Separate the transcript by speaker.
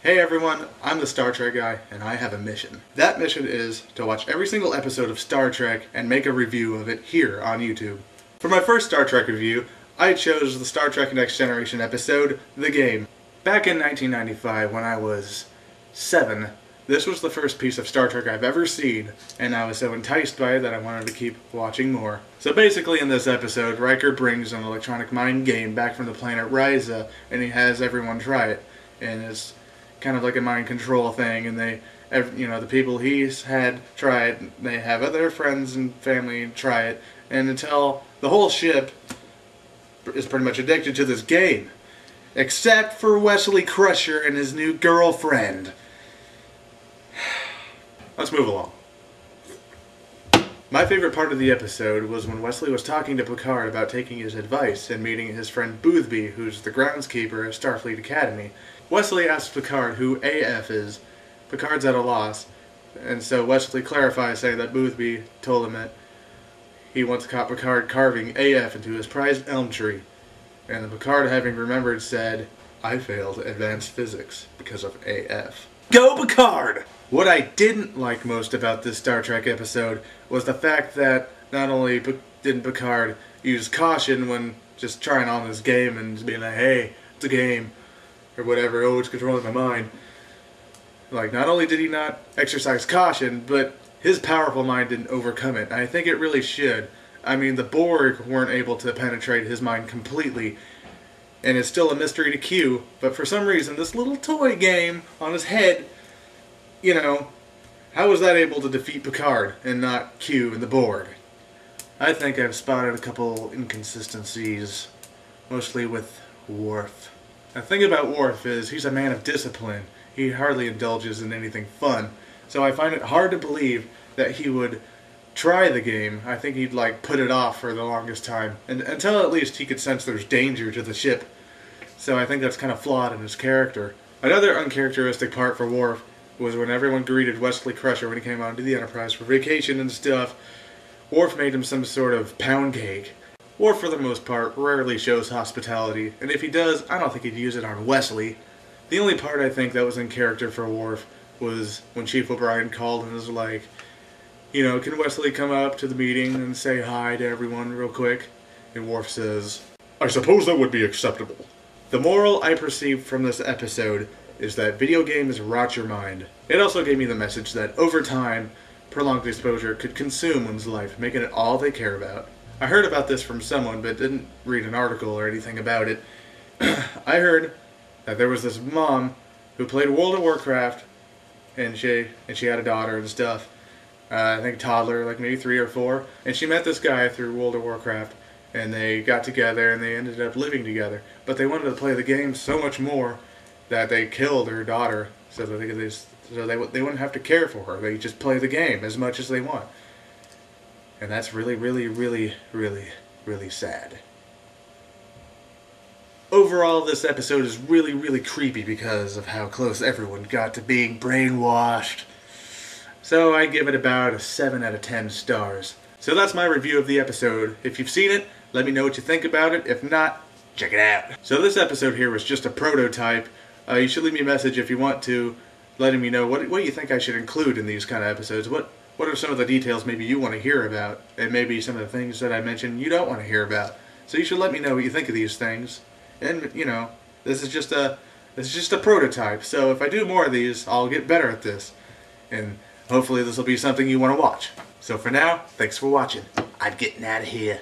Speaker 1: Hey everyone, I'm the Star Trek guy, and I have a mission. That mission is to watch every single episode of Star Trek and make a review of it here on YouTube. For my first Star Trek review, I chose the Star Trek Next Generation episode, The Game. Back in 1995, when I was 7, this was the first piece of Star Trek I've ever seen, and I was so enticed by it that I wanted to keep watching more. So basically in this episode, Riker brings an electronic mind game back from the planet Risa, and he has everyone try it. And it's kind of like a mind control thing, and the people he's had try it, they have other friends and family try it, and until the whole ship is pretty much addicted to this game. Except for Wesley Crusher and his new girlfriend. Let's move along. My favorite part of the episode was when Wesley was talking to Picard about taking his advice and meeting his friend Boothby, who's the groundskeeper at Starfleet Academy. Wesley asks Picard who AF is. Picard's at a loss, and so Wesley clarifies, saying that Boothby told him that he once caught Picard carving AF into his prized elm tree. And the Picard, having remembered, said, "I failed advanced physics because of AF." Go Picard! What I didn't like most about this Star Trek episode was the fact that not only didn't Picard use caution when just trying on this game and being like, hey, it's a game, or whatever, oh, it's controlling my mind. Like, not only did he not exercise caution, but his powerful mind didn't overcome it. I think it really should. I mean, the Borg weren't able to penetrate his mind completely, and it's still a mystery to Q, but for some reason, this little toy game on his head, you know, how was that able to defeat Picard and not Q and the Borg? I think I've spotted a couple inconsistencies, mostly with Worf. The thing about Worf is he's a man of discipline. He hardly indulges in anything fun, so I find it hard to believe that he would try the game. I think he'd put it off for the longest time, and until at least he could sense there's danger to the ship. So I think that's kind of flawed in his character. Another uncharacteristic part for Worf was when everyone greeted Wesley Crusher when he came onto the Enterprise for vacation and stuff. Worf made him some sort of pound cake. Worf, for the most part, rarely shows hospitality, and if he does, I don't think he'd use it on Wesley. The only part I think that was in character for Worf was when Chief O'Brien called and was like, you know, can Wesley come up to the meeting and say hi to everyone real quick? And Worf says, I suppose that would be acceptable. The moral I perceived from this episode is that video games rot your mind. It also gave me the message that, over time, prolonged exposure could consume one's life, making it all they care about. I heard about this from someone, but didn't read an article or anything about it. I heard that there was this mom who played World of Warcraft, and she had a daughter and stuff. I think a toddler, like maybe 3 or 4, and she met this guy through World of Warcraft, and they got together and they ended up living together. But they wanted to play the game so much more that they killed her daughter so that they wouldn't have to care for her. They just play the game as much as they want. And that's really, really, really, really, really sad. Overall, this episode is really, really creepy because of how close everyone got to being brainwashed. So I give it about a 7 out of 10 stars. So that's my review of the episode. If you've seen it, let me know what you think about it. If not, check it out. So this episode here was just a prototype. You should leave me a message if you want to, letting me know what you think I should include in these kind of episodes. What are some of the details maybe you want to hear about, and maybe some of the things that I mentioned you don't want to hear about. So you should let me know what you think of these things. And you know, this is just a prototype. So if I do more of these, I'll get better at this, and hopefully this will be something you want to watch. So for now, thanks for watching. I'm getting out of here.